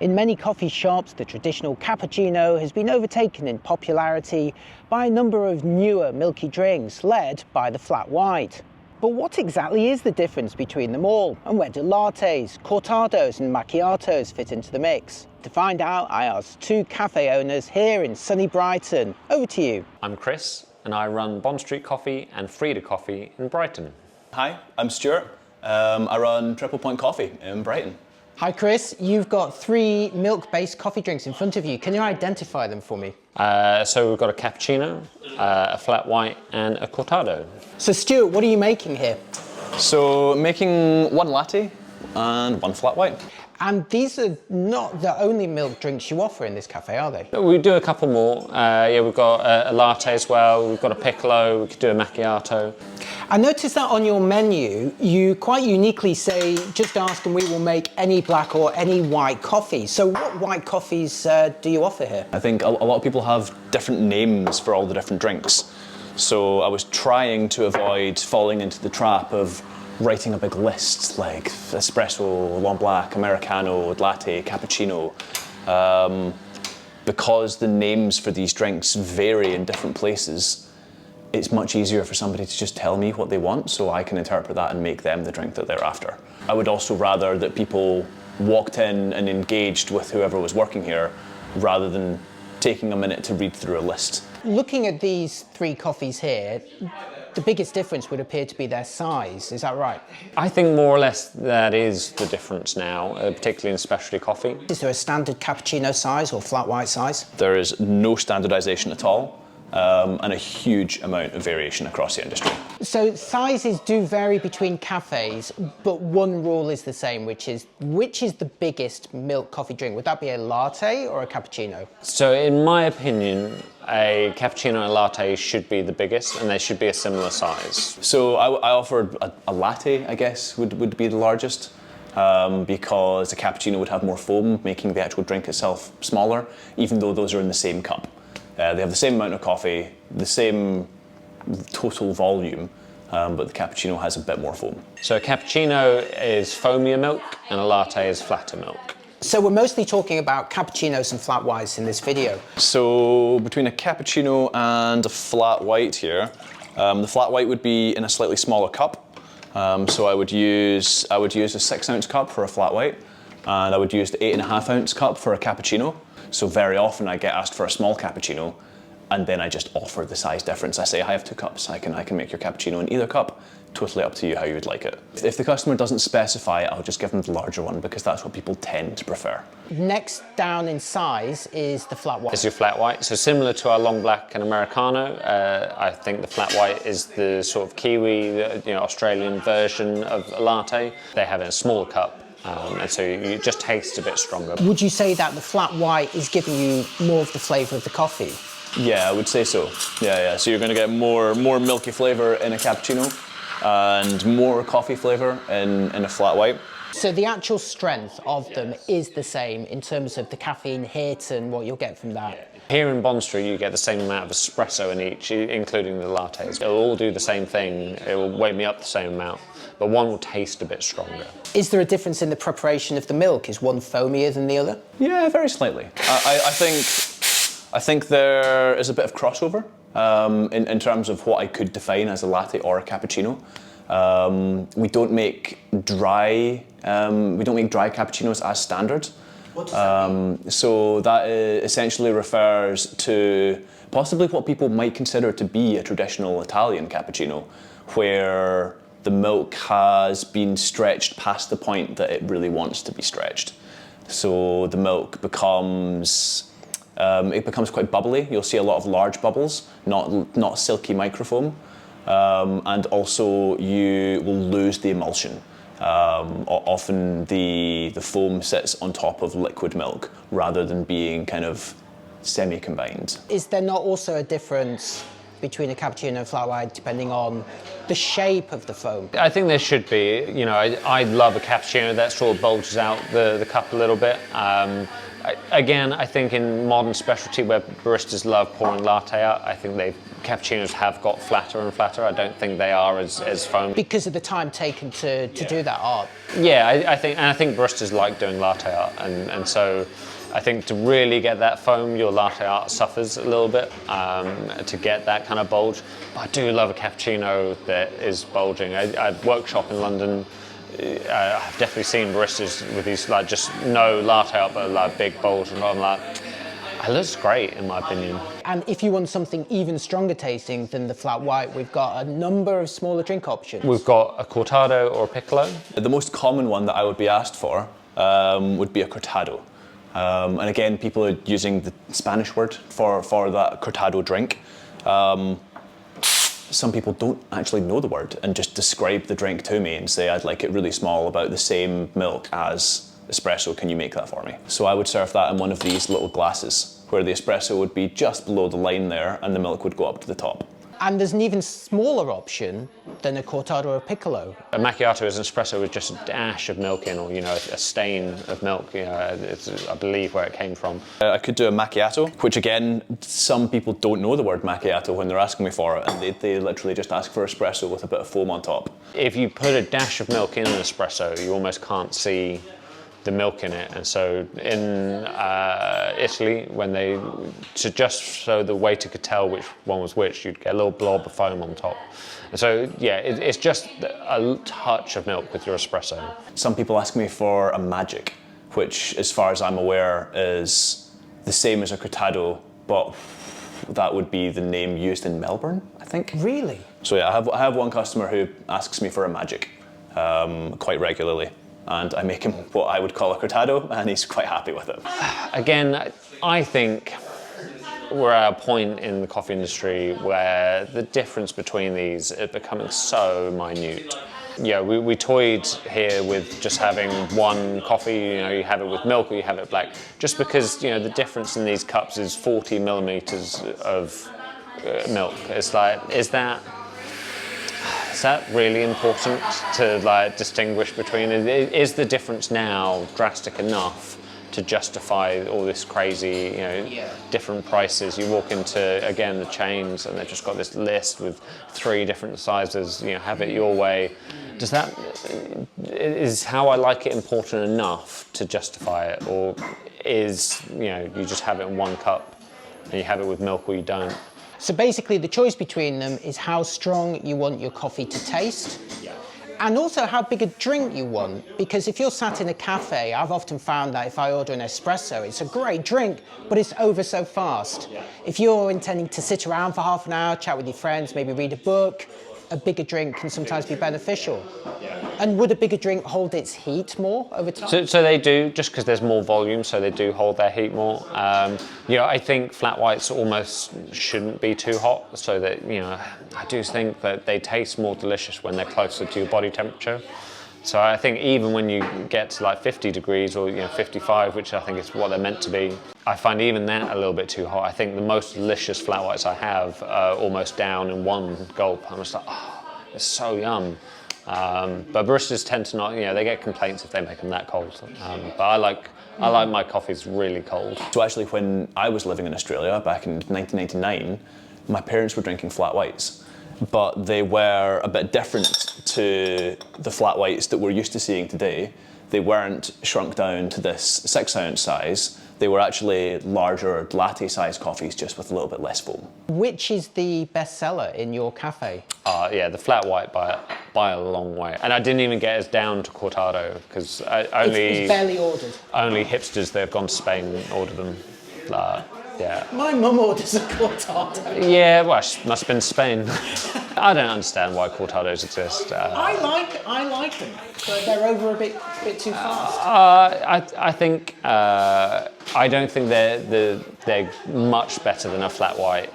In many coffee shops, the traditional cappuccino has been overtaken in popularity by a number of newer milky drinks, led by the flat white. But what exactly is the difference between them all, and where do lattes, cortados and macchiatos fit into the mix? To find out, I asked two cafe owners here in sunny Brighton. Over to you. I'm Chris, and I run Bond Street Coffee and Frida Coffee in Brighton. Hi, I'm Stuart. I run Triple Point Coffee in Brighton. Hi Chris, you've got three milk-based coffee drinks in front of you. Can you identify them for me? So we've got a cappuccino, a flat white and a cortado. So Stuart, what are you making here? So making one latte and one flat white. And these are not the only milk drinks you offer in this cafe, are they? We do a couple more. Yeah, we've got a latte as well, we've got a piccolo, we could do a macchiato. I noticed that on your menu, you quite uniquely say, just ask and we will make any black or any white coffee. So what white coffees do you offer here? I think a lot of people have different names for all the different drinks. So I was trying to avoid falling into the trap of writing a big list like espresso, long black, americano, latte, cappuccino. Because the names for these drinks vary in different places, it's much easier for somebody to just tell me what they want so I can interpret that and make them the drink that they're after. I would also rather that people walked in and engaged with whoever was working here rather than taking a minute to read through a list. Looking at these three coffees here, the biggest difference would appear to be their size, is that right? I think more or less that is the difference now, particularly in specialty coffee. Is there a standard cappuccino size or flat white size? There is no standardization at all. And a huge amount of variation across the industry. So sizes do vary between cafes, but one rule is the same, which is the biggest milk coffee drink? Would that be a latte or a cappuccino? So in my opinion, a cappuccino and a latte should be the biggest and they should be a similar size. So I offered a latte, I guess, would be the largest. Because a cappuccino would have more foam, making the actual drink itself smaller, even though those are in the same cup. They have the same amount of coffee, the same total volume, but the cappuccino has a bit more foam. So a cappuccino is foamier milk and a latte is flatter milk. So we're mostly talking about cappuccinos and flat whites in this video. So between a cappuccino and a flat white here, the flat white would be in a slightly smaller cup. So I would use a 6-ounce cup for a flat white, and I would use the 8.5-ounce cup for a cappuccino. So very often I get asked for a small cappuccino and then I just offer the size difference. I say, I have 2 cups, I can make your cappuccino in either cup, totally up to you how you would like it. If the customer doesn't specify, I'll just give them the larger one because that's what people tend to prefer. Next down in size is the flat white. It's your flat white, so similar to our long black and americano, I think the flat white is the sort of Kiwi, Australian version of a latte. They have it in a smaller cup. And so you just taste a bit stronger. Would you say that the flat white is giving you more of the flavour of the coffee? Yeah, I would say so. Yeah. So you're going to get more milky flavour in a cappuccino and more coffee flavour in a flat white. So the actual strength of them is the same in terms of the caffeine hit and what you'll get from that? Here in Bond Street, you get the same amount of espresso in each, including the lattes. It'll all do the same thing. It will wake me up the same amount, but one will taste a bit stronger. Is there a difference in the preparation of the milk? Is one foamier than the other? Yeah, very slightly. I think there is a bit of crossover in terms of what I could define as a latte or a cappuccino. We don't make dry cappuccinos as standard. What does that mean? So that essentially refers to possibly what people might consider to be a traditional Italian cappuccino, where the milk has been stretched past the point that it really wants to be stretched. So the milk becomes quite bubbly. You'll see a lot of large bubbles, not silky microfoam, and also you will lose the emulsion. Often the foam sits on top of liquid milk rather than being kind of semi-combined. Is there not also a difference between a cappuccino and flat white depending on the shape of the foam? I think there should be. I love a cappuccino that sort of bulges out the cup a little bit. Again, I think in modern specialty where baristas love pouring latte out, I think cappuccinos have got flatter and flatter. I don't think they are as foamy. Because of the time taken to do that art. Yeah, I think baristas like doing latte art, and so I think to really get that foam, your latte art suffers a little bit to get that kind of bulge. But I do love a cappuccino that is bulging. I workshop in London. I've definitely seen baristas with these like just no latte art but like big bulge, and I'm like, it looks great in my opinion. And if you want something even stronger tasting than the flat white, we've got a number of smaller drink options. We've got a Cortado or a Piccolo. The most common one that I would be asked for would be a Cortado. And again, people are using the Spanish word for that Cortado drink. Some people don't actually know the word and just describe the drink to me and say, I'd like it really small, about the same milk as espresso, can you make that for me? So I would serve that in one of these little glasses where the espresso would be just below the line there and the milk would go up to the top. And there's an even smaller option than a Cortado or a Piccolo. A macchiato is an espresso with just a dash of milk in, or a stain of milk. It's, I believe, where it came from. I could do a macchiato, which again, some people don't know the word macchiato when they're asking me for it, and they literally just ask for espresso with a bit of foam on top. If you put a dash of milk in an espresso, you almost can't see the milk in it, and so in Italy, just so the waiter could tell which one was which, you'd get a little blob of foam on top. And so yeah, it's just a touch of milk with your espresso. Some people ask me for a magic, which as far as I'm aware is the same as a Cortado, but that would be the name used in Melbourne, I think. Really? So yeah, I have one customer who asks me for a magic quite regularly. And I make him what I would call a Cortado, and he's quite happy with it. Again, I think we're at a point in the coffee industry where the difference between these is becoming so minute. Yeah, we toyed here with just having one coffee, you have it with milk or you have it black, just because the difference in these cups is 40 millimeters of milk. It's like, is that really important to distinguish between? Is the difference now drastic enough to justify all this crazy, different prices? You walk into, again, the chains and they've just got this list with 3 different sizes, have it your way. Is how I like it important enough to justify it? Or is, you just have it in one cup and you have it with milk or you don't? So basically the choice between them is how strong you want your coffee to taste, and also how big a drink you want. Because if you're sat in a cafe, I've often found that if I order an espresso, it's a great drink, but it's over so fast. If you're intending to sit around for half an hour, chat with your friends, maybe read a book, a bigger drink can sometimes be beneficial. And would a bigger drink hold its heat more over time? So they do, just because there's more volume, so they do hold their heat more. I think flat whites almost shouldn't be too hot, so that, I do think that they taste more delicious when they're closer to your body temperature. So I think even when you get to 50 degrees or 55, which I think is what they're meant to be, I find even that a little bit too hot. I think the most delicious flat whites I have are almost down in one gulp. I'm just like, oh, it's so yum. But baristas tend to not, they get complaints if they make them that cold. But I like my coffees really cold. So actually, when I was living in Australia back in 1999, my parents were drinking flat whites, but they were a bit different to the flat whites that we're used to seeing today. They weren't shrunk down to this 6-ounce size. They were actually larger latte-sized coffees, just with a little bit less foam. Which is the best seller in your cafe? The flat white by a long way. And I didn't even get us down to Cortado, because It's barely ordered. Only hipsters that have gone to Spain and ordered them. My mum orders a Cortado. Yeah, well, she must have been Spain. I don't understand why Cortados exist. I like them, but they're over a bit too fast. I think I don't think they're much better than a flat white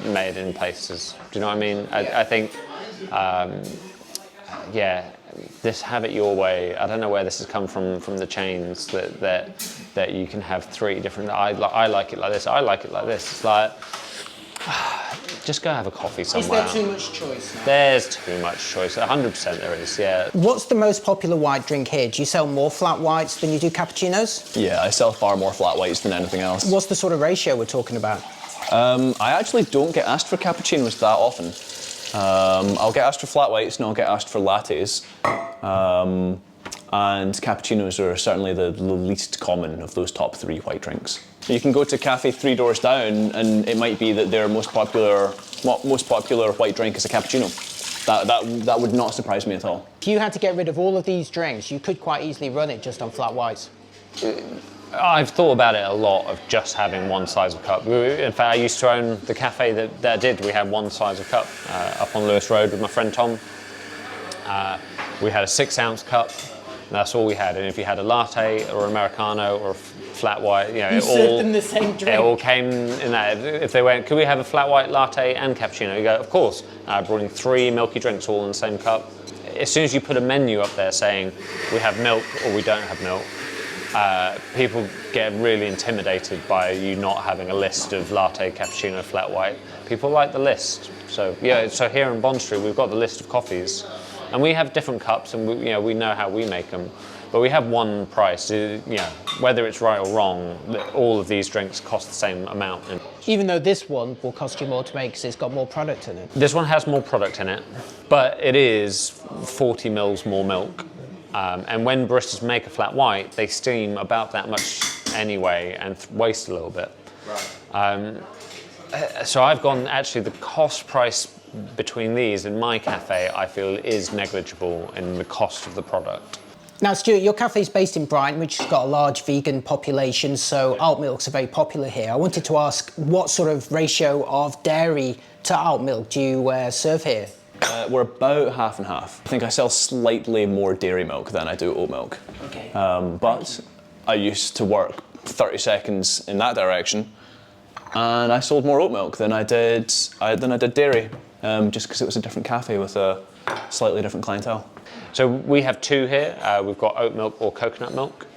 made in places. Do you know what I mean? I think this have it your way. I don't know where this has come from the chains that you can have 3 different. I like it like this. I like it like this. It's like, Just go have a coffee somewhere. Is there too much choice now? There's too much choice. 100% there is, yeah. What's the most popular white drink here? Do you sell more flat whites than you do cappuccinos? Yeah, I sell far more flat whites than anything else. What's the sort of ratio we're talking about? I actually don't get asked for cappuccinos that often. I'll get asked for flat whites and I'll get asked for lattes. And cappuccinos are certainly the least common of those top 3 white drinks. You can go to a cafe 3 doors down and it might be that their most popular white drink is a cappuccino. That would not surprise me at all. If you had to get rid of all of these drinks, you could quite easily run it just on flat whites. I've thought about it a lot of just having one size of cup. In fact, I used to own the cafe that did. We had one size of cup up on Lewis Road with my friend Tom. We had a 6-ounce cup. That's all we had. And if you had a latte or Americano or a flat white, you served them the same drink. It all came in that. If they went, could we have a flat white latte and cappuccino? You go, of course. I brought in 3 milky drinks all in the same cup. As soon as you put a menu up there saying we have milk or we don't have milk, people get really intimidated by you not having a list of latte, cappuccino, flat white. People like the list. So yeah, so here in Bond Street, we've got the list of coffees. And we have different cups, and we know how we make them, but we have one price. Whether it's right or wrong, all of these drinks cost the same amount. Even though this one will cost you more to make because it's got more product in it. This one has more product in it, but it is 40 mils more milk. And when baristas make a flat white, they steam about that much anyway and waste a little bit. Right. So I've gone, actually, the cost price between these in my cafe, I feel, is negligible in the cost of the product. Now, Stuart, your cafe is based in Brighton, which has got a large vegan population, so alt milks are very popular here. I wanted to ask, what sort of ratio of dairy to alt milk do you serve here? We're about half and half. I think I sell slightly more dairy milk than I do oat milk. Okay. But I used to work 30 seconds in that direction, and I sold more oat milk than I did dairy. Just because it was a different cafe with a slightly different clientele. So we have 2 here. We've got oat milk or coconut milk.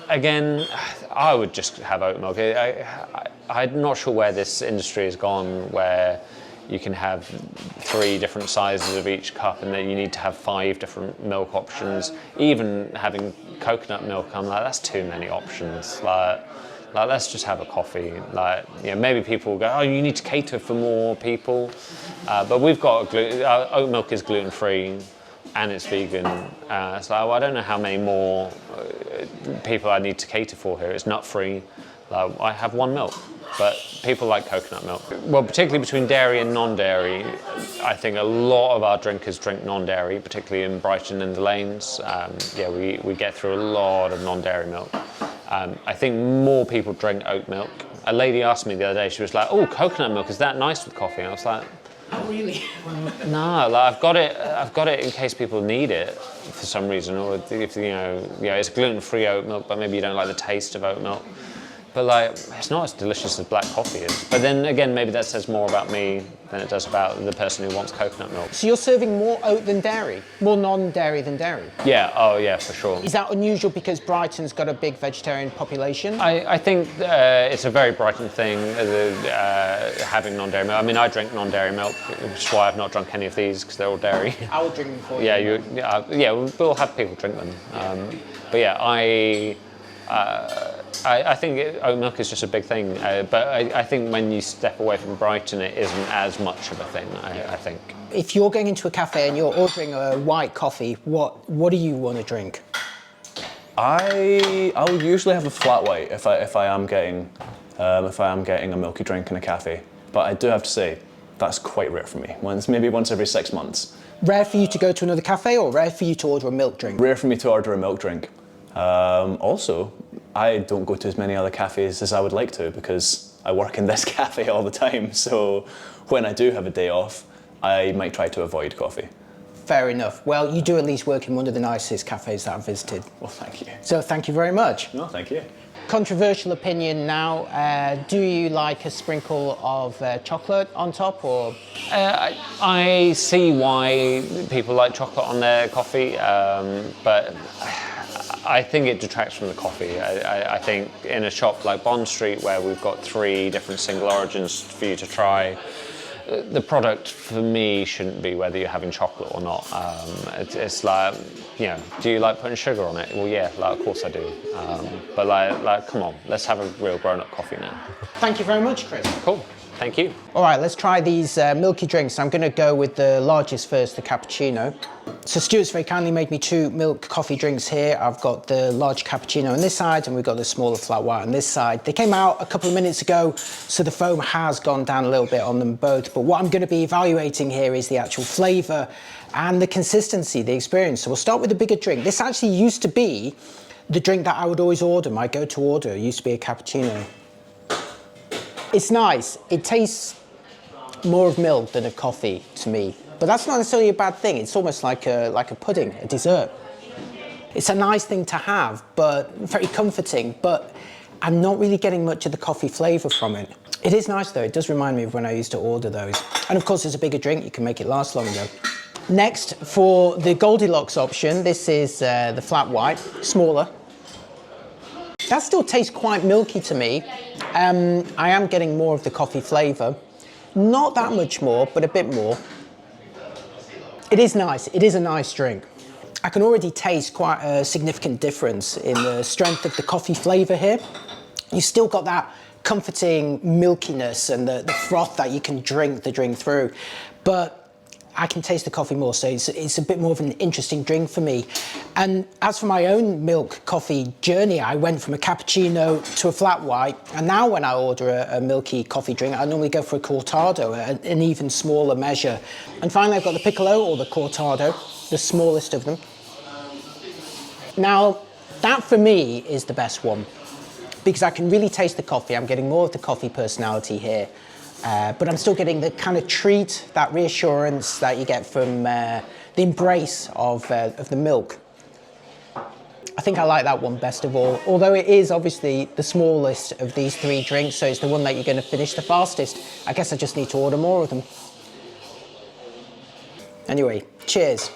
Again, I would just have oat milk. I'm not sure where this industry has gone, where you can have 3 different sizes of each cup and then you need to have 5 different milk options. Even having coconut milk, I'm like, that's too many options. Like, let's just have a coffee. Maybe people will go, oh, you need to cater for more people. But we've got oat milk is gluten-free and it's vegan. So I don't know how many more people I need to cater for here. It's nut-free. I have 1 milk, but people like coconut milk. Well, particularly between dairy and non-dairy, I think a lot of our drinkers drink non-dairy, particularly in Brighton and the lanes. We get through a lot of non-dairy milk. I think more people drink oat milk. A lady asked me the other day, she was like, oh, coconut milk, is that nice with coffee? And I was like, oh, really? No, I've got it in case people need it for some reason, or if it's gluten-free oat milk, but maybe you don't like the taste of oat milk. But it's not as delicious as black coffee is. But then again, maybe that says more about me than it does about the person who wants coconut milk. So you're serving more oat than dairy? More non-dairy than dairy? Yeah, oh yeah, for sure. Is that unusual because Brighton's got a big vegetarian population? I think it's a very Brighton thing, having non-dairy milk. I mean, I drink non-dairy milk, which is why I've not drunk any of these, because they're all dairy. I will drink them for you. Yeah, we'll have people drink them. But yeah, I think oat milk is just a big thing, but I think when you step away from Brighton, it isn't as much of a thing, I think. If you're going into a cafe and you're ordering a white coffee, what do you want to drink? I would usually have a flat white if I am getting a milky drink in a cafe, but I do have to say that's quite rare for me. Maybe once every 6 months. Rare for you to go to another cafe, or rare for you to order a milk drink? Rare for me to order a milk drink. Also, I don't go to as many other cafes as I would like to because I work in this cafe all the time. So when I do have a day off, I might try to avoid coffee. Fair enough. Well, you do at least work in one of the nicest cafes that I've visited. Well, thank you. So thank you very much. No, thank you. Controversial opinion now. Do you like a sprinkle of chocolate on top, or? I see why people like chocolate on their coffee, but I think it detracts from the coffee. I think in a shop like Bond Street, where we've got 3 different single origins for you to try, the product for me shouldn't be whether you're having chocolate or not. It's like, you know, do you like putting sugar on it? Well, yeah, like, of course I do. But like, come on, let's have a real grown-up coffee now. Thank you very much, Chris. Cool, thank you. All right, let's try these milky drinks. I'm gonna go with the largest first, the cappuccino. So Stuart's very kindly made me 2 milk coffee drinks here. I've got the large cappuccino on this side and we've got the smaller flat white on this side. They came out a couple of minutes ago, so the foam has gone down a little bit on them both. But what I'm gonna be evaluating here is the actual flavor and the consistency, the experience. So we'll start with the bigger drink. This actually used to be the drink that I would always order, my go-to order. It used to be a cappuccino. It's nice. It tastes more of milk than of coffee to me. But that's not necessarily a bad thing. It's almost like a pudding, a dessert. It's a nice thing to have, but very comforting, but I'm not really getting much of the coffee flavour from it. It is nice though, it does remind me of when I used to order those. And of course, it's a bigger drink, you can make it last longer. Next, for the Goldilocks option, this is the flat white, smaller. That still tastes quite milky to me. I am getting more of the coffee flavour. Not that much more, but a bit more. It is nice, it is a nice drink. I can already taste quite a significant difference in the strength of the coffee flavour here. You've still got that comforting milkiness and the froth that you can drink the drink through, but I can taste the coffee more, so it's a bit more of an interesting drink for me. And as for my own milk coffee journey, I went from a cappuccino to a flat white, and now when I order a milky coffee drink, I normally go for a cortado, an even smaller measure. And finally, I've got the Piccolo, or the cortado, the smallest of them. Now, that for me is the best one, because I can really taste the coffee. I'm getting more of the coffee personality here. But I'm still getting the kind of treat, that reassurance that you get from the embrace of the milk. I think I like that one best of all, although it is obviously the smallest of these 3 drinks, so it's the one that you're going to finish the fastest. I guess I just need to order more of them. Anyway, cheers.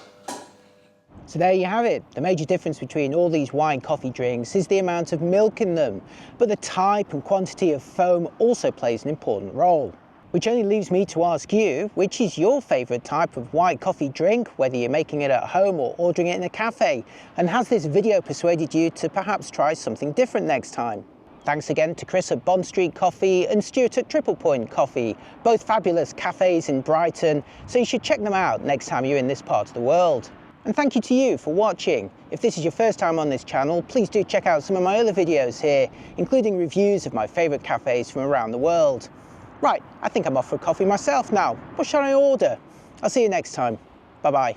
So there you have it. The major difference between all these white coffee drinks is the amount of milk in them, but the type and quantity of foam also plays an important role. Which only leaves me to ask you, which is your favourite type of white coffee drink, whether you're making it at home or ordering it in a cafe? And has this video persuaded you to perhaps try something different next time? Thanks again to Chris at Bond Street Coffee and Stuart at Triple Point Coffee, both fabulous cafes in Brighton, so you should check them out next time you're in this part of the world. And thank you to you for watching. If this is your first time on this channel, please do check out some of my other videos here, including reviews of my favourite cafes from around the world. Right, I think I'm off for a coffee myself now. What shall I order? I'll see you next time. Bye bye.